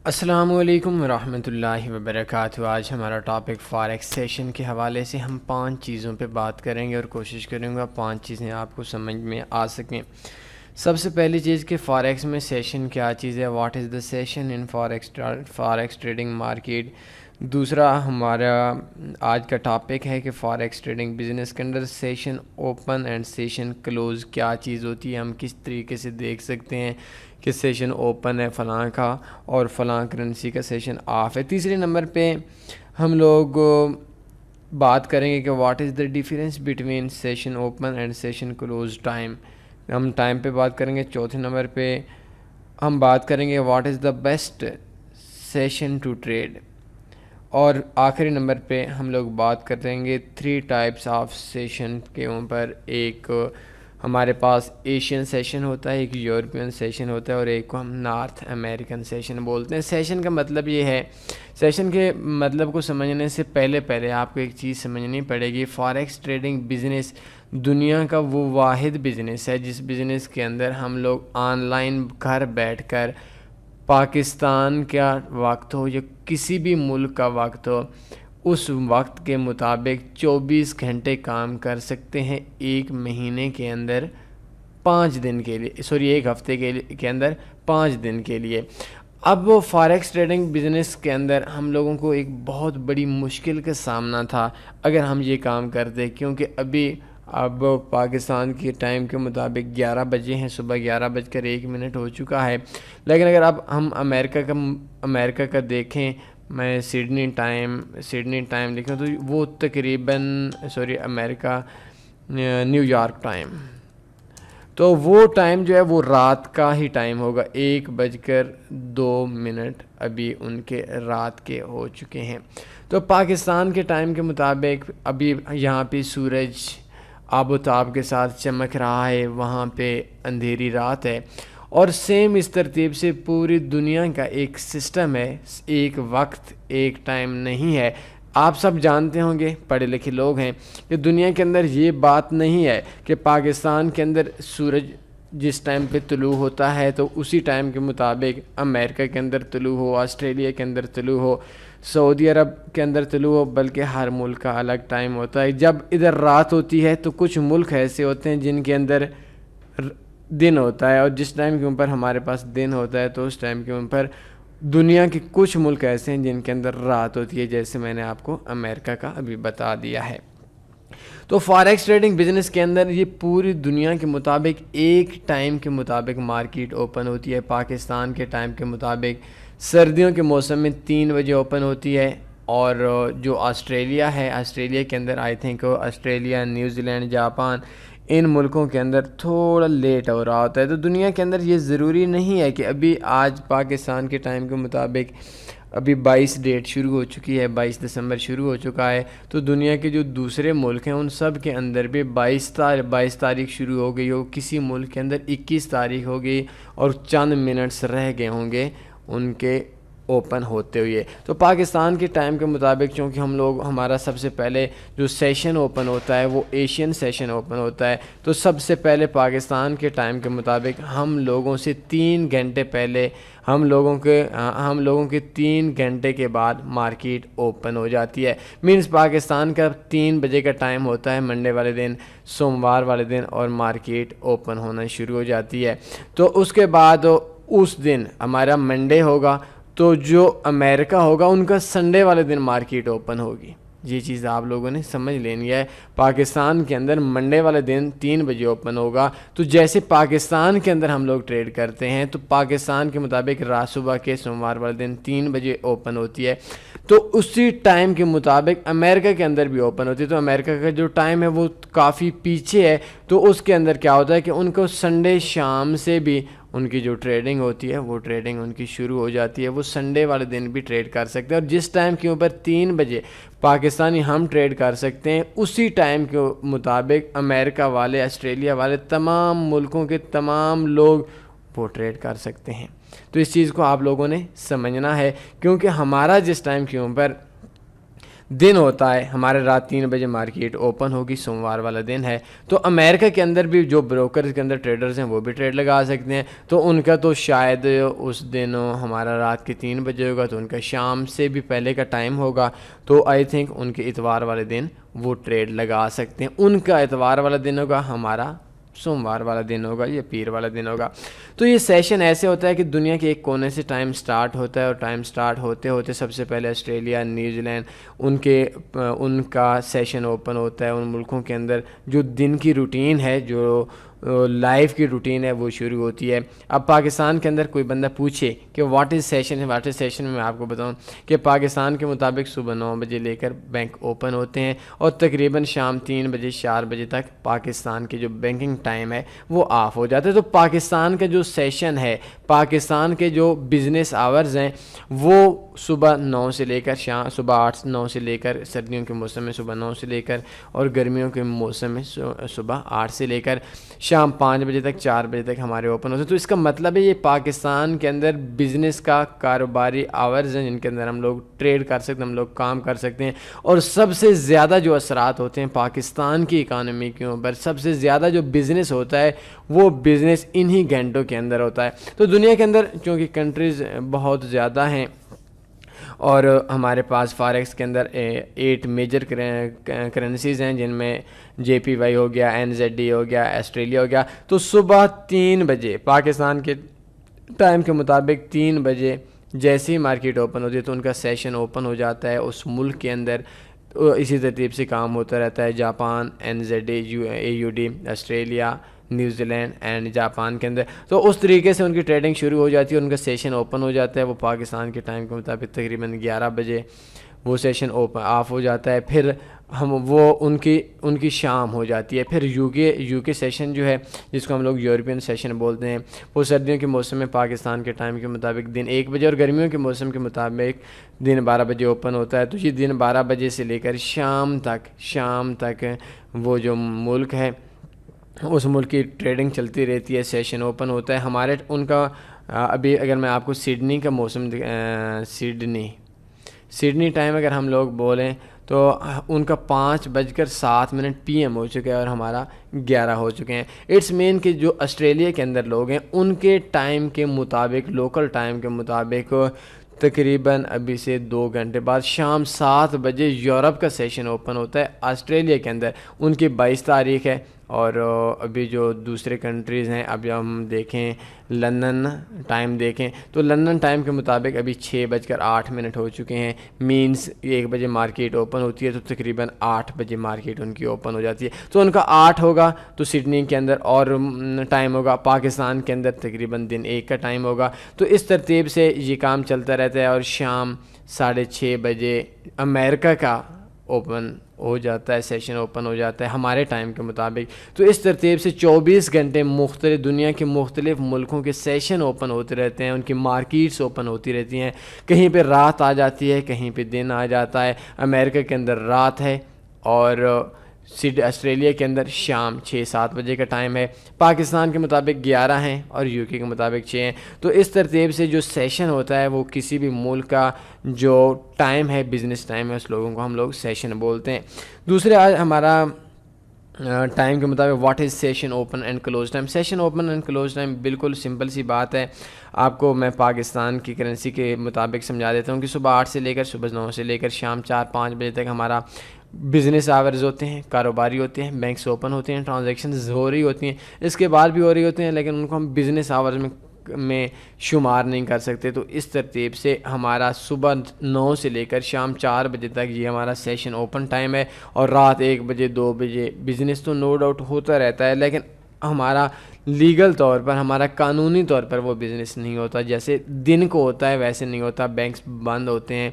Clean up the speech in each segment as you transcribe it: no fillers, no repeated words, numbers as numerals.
السلام علیکم ورحمۃ اللہ وبرکاتہ۔ آج ہمارا ٹاپک فاریکس سیشن کے حوالے سے ہم 5 چیزوں پہ بات کریں گے اور کوشش کریں گا 5 چیزیں آپ کو سمجھ میں آ سکیں۔ سب سے پہلی چیز کہ فاریکس میں سیشن کیا چیز ہے، what is the session in forex trading market. دوسرا ہمارا آج کا ٹاپک ہے کہ فاریکس ٹریڈنگ بزنس کے اندر session open and session close کیا چیز ہوتی ہے، ہم کس طریقے سے دیکھ سکتے ہیں کہ سیشن اوپن ہے فلاں کا اور فلاں کرنسی کا سیشن آف ہے۔ تیسرے نمبر پہ ہم لوگ بات کریں گے کہ what is the difference between session open and session close time, ہم ٹائم پہ بات کریں گے۔ چوتھے نمبر پہ ہم بات کریں گے what is the best session to trade, اور آخری نمبر پہ ہم لوگ بات کریں گے 3 ٹائپس آف سیشن کے اوپر۔ ایک ہمارے پاس ایشین سیشن ہوتا ہے، ایک یورپین سیشن ہوتا ہے اور ایک کو ہم نارتھ امریکن سیشن بولتے ہیں۔ سیشن کا مطلب یہ ہے، سیشن کے مطلب کو سمجھنے سے پہلے آپ کو ایک چیز سمجھنی پڑے گی۔ فاریکس ٹریڈنگ بزنس دنیا کا وہ واحد بزنس ہے جس بزنس کے اندر ہم لوگ آن لائن گھر بیٹھ کر پاکستان کا وقت ہو یا کسی بھی ملک کا وقت ہو، اس وقت کے مطابق 24 گھنٹے کام کر سکتے ہیں، ایک مہینے کے اندر 5 دن کے لیے، ایک ہفتے کے اندر 5 دن کے لیے۔ اب وہ فاریکس ٹریڈنگ بزنس کے اندر ہم لوگوں کو ایک بہت بڑی مشکل کا سامنا تھا اگر ہم یہ کام کرتے، کیونکہ اب پاکستان کے ٹائم کے مطابق 11 بجے ہیں، صبح 11:01 ہو چکا ہے۔ لیکن اگر اب ہم امریکہ کا دیکھیں، میں سڈنی ٹائم لکھوں تو وہ تقریباً امریکہ نیو یارک ٹائم، تو وہ ٹائم جو ہے وہ رات کا ہی ٹائم ہوگا، 1:02 ابھی ان کے رات کے ہو چکے ہیں۔ تو پاکستان کے ٹائم کے مطابق ابھی یہاں پہ سورج آب و تاب کے ساتھ چمک رہا ہے، وہاں پہ اندھیری رات ہے، اور سیم اس ترتیب سے پوری دنیا کا ایک سسٹم ہے، ایک وقت ایک ٹائم نہیں ہے۔ آپ سب جانتے ہوں گے، پڑھے لکھے لوگ ہیں، کہ دنیا کے اندر یہ بات نہیں ہے کہ پاکستان کے اندر سورج جس ٹائم پہ طلوع ہوتا ہے تو اسی ٹائم کے مطابق امریکہ کے اندر طلوع ہو، آسٹریلیا کے اندر طلوع ہو، سعودی عرب کے اندر طلوع ہو، بلکہ ہر ملک کا الگ ٹائم ہوتا ہے۔ جب ادھر رات ہوتی ہے تو کچھ ملک ایسے ہوتے ہیں جن کے اندر دن ہوتا ہے، اور جس ٹائم کے اوپر ہمارے پاس دن ہوتا ہے تو اس ٹائم کے اوپر دنیا کے کچھ ملک ایسے ہیں جن کے اندر رات ہوتی ہے، جیسے میں نے آپ کو امریکہ کا ابھی بتا دیا ہے۔ تو فاریکس ٹریڈنگ بزنس کے اندر یہ پوری دنیا کے مطابق ایک ٹائم کے مطابق مارکیٹ اوپن ہوتی ہے۔ پاکستان کے ٹائم کے مطابق سردیوں کے موسم میں 3 بجے اوپن ہوتی ہے، اور جو آسٹریلیا ہے، آسٹریلیا کے اندر I think Australia, New Zealand, Japan, ان ملکوں کے اندر تھوڑا لیٹ ہو رہا ہوتا ہے۔ تو دنیا کے اندر یہ ضروری نہیں ہے کہ ابھی آج پاکستان کے ٹائم کے مطابق ابھی 22 ڈیٹ شروع ہو چکی ہے، 22 دسمبر شروع ہو چکا ہے، تو دنیا کے جو دوسرے ملک ہیں ان سب کے اندر بھی 22 تاریخ شروع ہو گئی ہو، کسی ملک کے اندر 21 تاریخ ہو گئی اور چند منٹس رہ گئے ہوں گے ان کے اوپن ہوتے ہوئے۔ تو پاکستان کے ٹائم کے مطابق چونکہ ہمارا سب سے پہلے جو سیشن اوپن ہوتا ہے وہ ایشین سیشن اوپن ہوتا ہے، تو سب سے پہلے پاکستان کے ٹائم کے مطابق ہم لوگوں سے 3 گھنٹے پہلے ہم لوگوں کے 3 گھنٹے کے بعد مارکیٹ اوپن ہو جاتی ہے۔ مینس پاکستان کا 3 بجے کا ٹائم ہوتا ہے منڈے والے دن، سوموار والے دن، اور مارکیٹ اوپن ہونا شروع ہو جاتی ہے۔ تو اس کے بعد اس دن ہمارا منڈے ہوگا، تو جو امریکہ ہوگا ان کا سنڈے والے دن مارکیٹ اوپن ہوگی۔ یہ چیز آپ لوگوں نے سمجھ لینی ہے۔ پاکستان کے اندر منڈے والے دن 3 بجے اوپن ہوگا، تو جیسے پاکستان کے اندر ہم لوگ ٹریڈ کرتے ہیں تو پاکستان کے مطابق رات صبح کے سوموار والے دن 3 بجے اوپن ہوتی ہے، تو اسی ٹائم کے مطابق امریکہ کے اندر بھی اوپن ہوتی ہے۔ تو امریکہ کا جو ٹائم ہے وہ کافی پیچھے ہے، تو اس کے اندر کیا ہوتا ہے کہ ان کو سنڈے شام سے بھی ان کی جو ٹریڈنگ ہوتی ہے وہ ٹریڈنگ ان کی شروع ہو جاتی ہے، وہ سنڈے والے دن بھی ٹریڈ کر سکتے ہیں، اور جس ٹائم کے اوپر 3 بجے پاکستانی ہم ٹریڈ کر سکتے ہیں اسی ٹائم کے مطابق امریکہ والے، آسٹریلیا والے، تمام ملکوں کے تمام لوگ وہ ٹریڈ کر سکتے ہیں۔ تو اس چیز کو آپ لوگوں نے سمجھنا ہے، کیونکہ ہمارا جس ٹائم کے اوپر دن ہوتا ہے، ہمارے رات 3 بجے مارکیٹ اوپن ہوگی، سوموار والا دن ہے. تو امریکہ کے اندر بھی جو بروکرز کے اندر ٹریڈرز ہیں وہ بھی ٹریڈ لگا سکتے ہیں. تو ان کا تو شاید اس دن ہمارا رات کے 3 بجے ہوگا، تو ان کا شام سے بھی پہلے کا ٹائم ہوگا. تو آئی تھنک ان کے اتوار والے دن وہ ٹریڈ لگا سکتے ہیں. ان کا اتوار والا دن ہوگا، ہمارا سوموار والا دن ہوگا یا پیر والا دن ہوگا. تو یہ سیشن ایسے ہوتا ہے کہ دنیا کے ایک کونے سے ٹائم سٹارٹ ہوتا ہے، اور ٹائم سٹارٹ ہوتے ہوتے سب سے پہلے آسٹریلیا، نیوزی لینڈ، ان کا سیشن اوپن ہوتا ہے. ان ملکوں کے اندر جو دن کی روٹین ہے، جو لائف کی روٹین ہے، وہ شروع ہوتی ہے. اب پاکستان کے اندر کوئی بندہ پوچھے کہ واٹ از سیشن میں آپ کو بتاؤں کہ پاکستان کے مطابق صبح 9 بجے لے کر بینک اوپن ہوتے ہیں، اور تقریباً شام 3 بجے 4 بجے تک پاکستان کی جو بینکنگ ٹائم ہے وہ آف ہو جاتا ہے. تو پاکستان کا جو سیشن ہے، پاکستان کے جو بزنس آورز ہیں، وہ صبح 9 سے لے کر صبح 8-9 سے لے کر، سردیوں کے موسم میں صبح 9 سے لے کر، اور گرمیوں کے موسم میں صبح 8 سے لے کر شام 5 بجے تک، 4 بجے تک ہمارے اوپن ہوتے ہیں. تو اس کا مطلب ہے یہ پاکستان کے اندر بزنس کا کاروباری آورز ہیں جن کے اندر ہم لوگ ٹریڈ کر سکتے ہیں، ہم لوگ کام کر سکتے ہیں. اور سب سے زیادہ جو اثرات ہوتے ہیں پاکستان کی اکانومی کے اوپر، سب سے زیادہ جو بزنس ہوتا ہے وہ بزنس انہی گھنٹوں کے اندر ہوتا ہے. تو دنیا کے اندر چونکہ کنٹریز بہت زیادہ ہیں، اور ہمارے پاس فاریکس کے اندر 8 میجر کرنسیز ہیں، جن میں JPY ہو گیا، NZD ہو گیا، آسٹریلیا ہو گیا. تو صبح 3 بجے پاکستان کے ٹائم کے مطابق 3 بجے جیسے ہی مارکیٹ اوپن ہوتی ہے تو ان کا سیشن اوپن ہو جاتا ہے اس ملک کے اندر. اسی ترتیب سے کام ہوتا رہتا ہے. Japan, NZD، AUD، Australia, New land and Japan کے اندر. تو اس طریقے سے ان کی ٹریڈنگ شروع ہو جاتی ہے، ان کا سیشن اوپن ہو جاتا ہے. وہ پاکستان کے ٹائم کے مطابق تقریباً 11 بجے وہ سیشن آف ہو جاتا ہے. پھر ان کی شام ہو جاتی ہے. پھر یو کے سیشن جو ہے، جس کو ہم لوگ یورپین سیشن بولتے ہیں، وہ سردیوں کے موسم میں پاکستان کے ٹائم کے مطابق دن 1 بجے، اور گرمیوں کے موسم کے مطابق دن 12 بجے اوپن ہوتا ہے. تو یہ دن 12 بجے سے لے کر شام تک وہ جو ملک ہے اس ملک کی ٹریڈنگ چلتی رہتی ہے، سیشن اوپن ہوتا ہے. ان کا ابھی اگر میں آپ کو سڈنی کا موسم سڈنی ٹائم اگر ہم لوگ بولیں تو ان کا 5:07 PM ہو چکا ہے، اور ہمارا 11 ہو چکے ہیں. اٹس مین کہ جو آسٹریلیا کے اندر لوگ ہیں ان کے ٹائم کے مطابق، لوکل ٹائم کے مطابق تقریباً ابھی سے 2 گھنٹے بعد شام 7 بجے یورپ کا سیشن اوپن ہوتا ہے. آسٹریلیا کے اندر ان کی 22 تاریخ ہے. اور ابھی جو دوسرے کنٹریز ہیں، اب ہم دیکھیں لندن ٹائم دیکھیں تو لندن ٹائم کے مطابق ابھی 6:08 ہو چکے ہیں. مینس 1 بجے مارکیٹ اوپن ہوتی ہے تو تقریباً 8 بجے مارکیٹ ان کی اوپن ہو جاتی ہے. تو ان کا 8 ہوگا تو سڈنی کے اندر اور ٹائم ہوگا، پاکستان کے اندر تقریباً دن 1 کا ٹائم ہوگا. تو اس ترتیب سے یہ کام چلتا رہتا ہے. اور شام 6:30 بجے امریکہ کا اوپن ہو جاتا ہے، سیشن اوپن ہو جاتا ہے ہمارے ٹائم کے مطابق. تو اس ترتیب سے 24 گھنٹے مختلف دنیا کے مختلف ملکوں کے سیشن اوپن ہوتے رہتے ہیں، ان کی مارکیٹس اوپن ہوتی رہتی ہیں. کہیں پہ رات آ جاتی ہے، کہیں پہ دن آ جاتا ہے. امریکہ کے اندر رات ہے، اور آسٹریلیا کے اندر شام 6-7 بجے کا ٹائم ہے. پاکستان کے مطابق 11 ہیں، اور UK کے مطابق 6 ہیں. تو اس ترتیب سے جو سیشن ہوتا ہے وہ کسی بھی ملک کا جو ٹائم ہے، بزنس ٹائم ہے، اس لوگوں کو ہم لوگ سیشن بولتے ہیں. دوسرے آج ہمارا ٹائم کے مطابق what is session open and close time. Session open and close time بالکل سمپل سی بات ہے. آپ کو میں پاکستان کی کرنسی کے مطابق سمجھا دیتا ہوں کہ صبح 8 سے لے کر صبح 9 سے لے کر شام 4-5 بجے تک ہمارا بزنس آورز ہوتے ہیں، کاروباری ہوتے ہیں، بینکس اوپن ہوتے ہیں، ٹرانزیکشنز ہو رہی ہوتی ہیں. اس کے بعد بھی ہو رہی ہوتی ہیں، لیکن ان کو ہم بزنس آورز میں شمار نہیں کر سکتے. تو اس ترتیب سے ہمارا صبح 9 سے لے کر شام 4 بجے تک یہ ہمارا سیشن اوپن ٹائم ہے. اور رات 1 بجے 2 بجے بزنس تو نو ڈاؤٹ ہوتا رہتا ہے، لیکن ہمارا لیگل طور پر، ہمارا قانونی طور پر وہ بزنس نہیں ہوتا. جیسے دن کو ہوتا ہے ویسے نہیں ہوتا، بینکس بند ہوتے ہیں.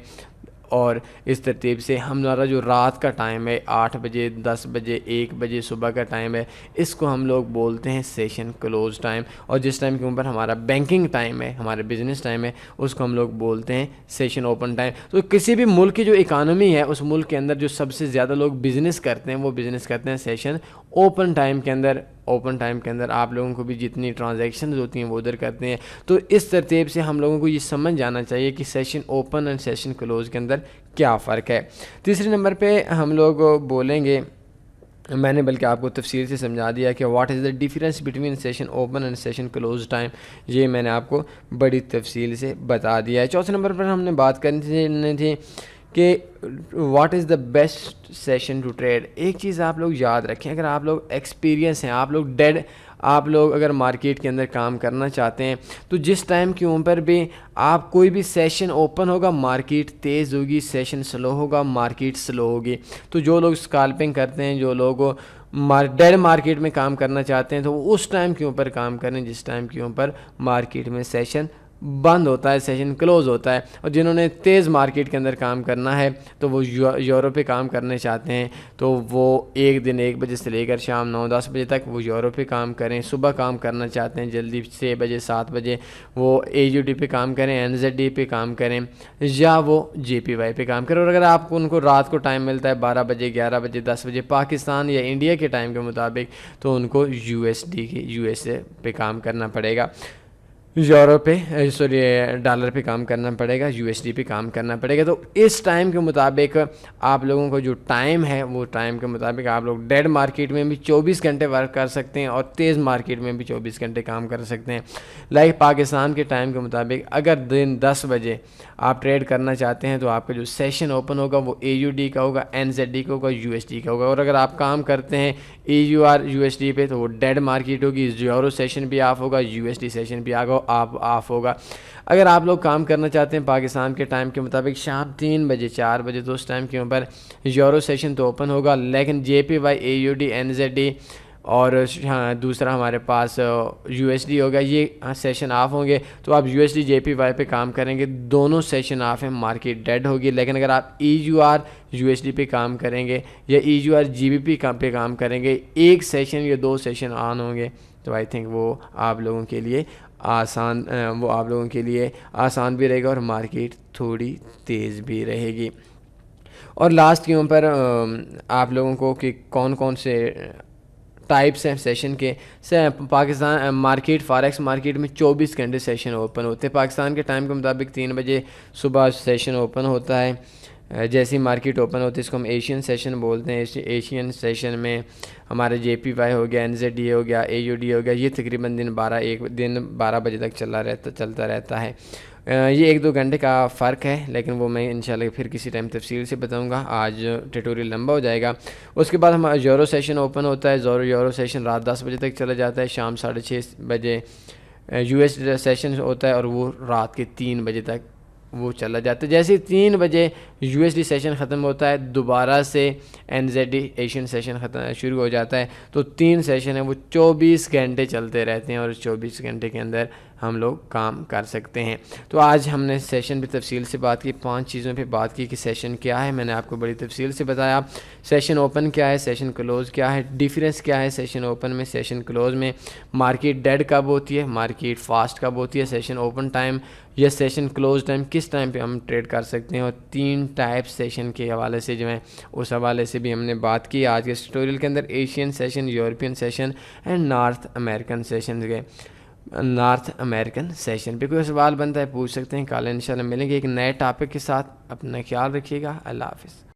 اور اس ترتیب سے ہمارا جو رات کا ٹائم ہے 8 بجے 10 بجے 1 بجے صبح کا ٹائم ہے، اس کو ہم لوگ بولتے ہیں سیشن کلوز ٹائم. اور جس ٹائم کے اوپر ہمارا بینکنگ ٹائم ہے، ہمارا بزنس ٹائم ہے، اس کو ہم لوگ بولتے ہیں سیشن اوپن ٹائم. تو کسی بھی ملک کی جو اکانومی ہے، اس ملک کے اندر جو سب سے زیادہ لوگ بزنس کرتے ہیں وہ بزنس کرتے ہیں سیشن اوپن ٹائم کے اندر. اوپن ٹائم کے اندر آپ لوگوں کو بھی جتنی ٹرانزیکشنز ہوتی ہیں وہ ادھر کرتے ہیں. تو اس ترتیب سے ہم لوگوں کو یہ سمجھ جانا چاہیے کہ سیشن اوپن اور سیشن کلوز کے اندر کیا فرق ہے. تیسرے نمبر پہ ہم لوگ بولیں گے, میں نے بلکہ آپ کو تفصیل سے سمجھا دیا کہ what is the difference between session open and session close time, یہ میں نے آپ کو بڑی تفصیل سے بتا دیا ہے. چوتھے نمبر پر ہم نے بات کرنی تھی کہ what is the best session to trade. ایک چیز آپ لوگ یاد رکھیں, اگر آپ لوگ ایکسپیرینس ہیں, آپ لوگ اگر مارکیٹ کے اندر کام کرنا چاہتے ہیں, تو جس ٹائم کے اوپر بھی آپ کوئی بھی سیشن اوپن ہوگا مارکیٹ تیز ہوگی, سیشن سلو ہوگا مارکیٹ سلو ہوگی. تو جو لوگ اسکالپنگ کرتے ہیں, جو لوگ ڈیڈ مارکیٹ میں کام کرنا چاہتے ہیں, تو وہ اس ٹائم کے اوپر کام کریں جس ٹائم کے اوپر مارکیٹ میں سیشن بند ہوتا ہے, سیشن کلوز ہوتا ہے. اور جنہوں نے تیز مارکیٹ کے اندر کام کرنا ہے تو وہ یورو پہ کام کرنے چاہتے ہیں, تو وہ ایک دن 1 بجے سے لے کر شام 9-10 بجے تک وہ یورو پہ کام کریں. صبح کام کرنا چاہتے ہیں جلدی 6 بجے 7 بجے وہ AUD پہ کام کریں, NZD پہ کام کریں, یا وہ JPY پہ کام کریں. اور اگر آپ کو ان کو رات کو ٹائم ملتا ہے 12 بجے 11 بجے 10 بجے پاکستان یا انڈیا کے ٹائم کے مطابق, تو ان کو USA پہ کام کرنا پڑے گا, یورو پہ ڈالر پہ کام کرنا پڑے گا, USD پہ کام کرنا پڑے گا. تو اس ٹائم کے مطابق آپ لوگوں کو جو ٹائم ہے وہ ٹائم کے مطابق آپ لوگ ڈیڈ مارکیٹ میں بھی 24 گھنٹے ورک کر سکتے ہیں اور تیز مارکیٹ میں بھی 24 گھنٹے کام کر سکتے ہیں. لائک پاکستان کے ٹائم کے مطابق اگر دن 10 بجے آپ ٹریڈ کرنا چاہتے ہیں تو آپ کا جو سیشن اوپن ہوگا وہ AUD کا ہوگا, NZD کا ہوگا, USD کا ہوگا. اور اگر آپ کام کرتے ہیں EUR USD پہ تو وہ ڈیڈ مارکیٹ ہوگی, یورو سیشن بھی آف ہوگا, USD سیشن بھی آف ہوگا. اگر آپ لوگ کام کرنا چاہتے ہیں پاکستان کے ٹائم کے مطابق شام 3 بجے 4 بجے, تو اس ٹائم کے اوپر یورو سیشن تو اوپن ہوگا, لیکن JPY AUD NZD اور دوسرا ہمارے پاس USD ہوگا, یہ سیشن آف ہوں گے. تو آپ USD JPY پہ کام کریں گے, دونوں سیشن آف ہیں, مارکیٹ ڈیڈ ہوگی. لیکن اگر آپ EUR USD پہ کام کریں گے یا EUR GBP پہ کام کریں گے, ایک سیشن یا 2 سیشن آن ہوں گے, تو آئی تھنک وہ آپ لوگوں کے لیے آسان بھی رہے گا اور مارکیٹ تھوڑی تیز بھی رہے گی. اور لاسٹ کے اوپر آپ لوگوں کو کہ کون کون سے ٹائپس ہیں سیشن کے. پاکستان مارکیٹ فاریکس مارکیٹ میں 24 گھنٹے سیشن اوپن ہوتے ہیں. پاکستان کے ٹائم کے مطابق 3 بجے صبح سیشن اوپن ہوتا ہے. جیسی مارکیٹ اوپن ہوتی ہے اس کو ہم ایشین سیشن بولتے ہیں. ایشین سیشن میں ہمارے JPY ہو گیا, NZD ہو گیا, AUD ہو گیا, یہ تقریباً دن 12 بجے تک چلتا رہتا ہے. یہ 1-2 گھنٹے کا فرق ہے, لیکن وہ میں انشاءاللہ پھر کسی ٹائم تفصیل سے بتاؤں گا, آج ٹیٹوریل لمبا ہو جائے گا. اس کے بعد ہمارا یورو سیشن اوپن ہوتا ہے. یورو سیشن رات 10 بجے تک چلا جاتا ہے, شام 6:30 بجے US سیشن ہوتا ہے اور وہ رات کے 3 بجے تک وہ چلا جاتا ہے. جیسے 3 بجے USD سیشن ختم ہوتا ہے, دوبارہ سے NZD ایشین سیشن شروع ہو جاتا ہے. تو 3 سیشن ہیں وہ 24 گھنٹے چلتے رہتے ہیں, اور 24 گھنٹے کے اندر ہم لوگ کام کر سکتے ہیں. تو آج ہم نے سیشن پہ تفصیل سے بات کی, 5 چیزوں پہ بات کی کہ سیشن کیا ہے, میں نے آپ کو بڑی تفصیل سے بتایا. سیشن اوپن کیا ہے, سیشن کلوز کیا ہے, ڈیفرنس کیا ہے سیشن اوپن میں سیشن کلوز میں, مارکیٹ ڈیڈ کب ہوتی ہے, مارکیٹ فاسٹ کب ہوتی ہے, سیشن اوپن ٹائم یا سیشن کلوز ٹائم کس ٹائم پہ ہم ٹریڈ کر سکتے ہیں. اور 3 ٹائپ سیشن کے حوالے سے جو ہے اس حوالے سے بھی ہم نے بات کی آج کے ٹیوٹوریل کے اندر. Asian session, European session and North American session کے پہ کوئی سوال بنتا ہے پوچھ سکتے ہیں. کل انشاءاللہ ملیں گے ایک نئے ٹاپک کے ساتھ. اپنا خیال رکھیے گا. اللہ حافظ.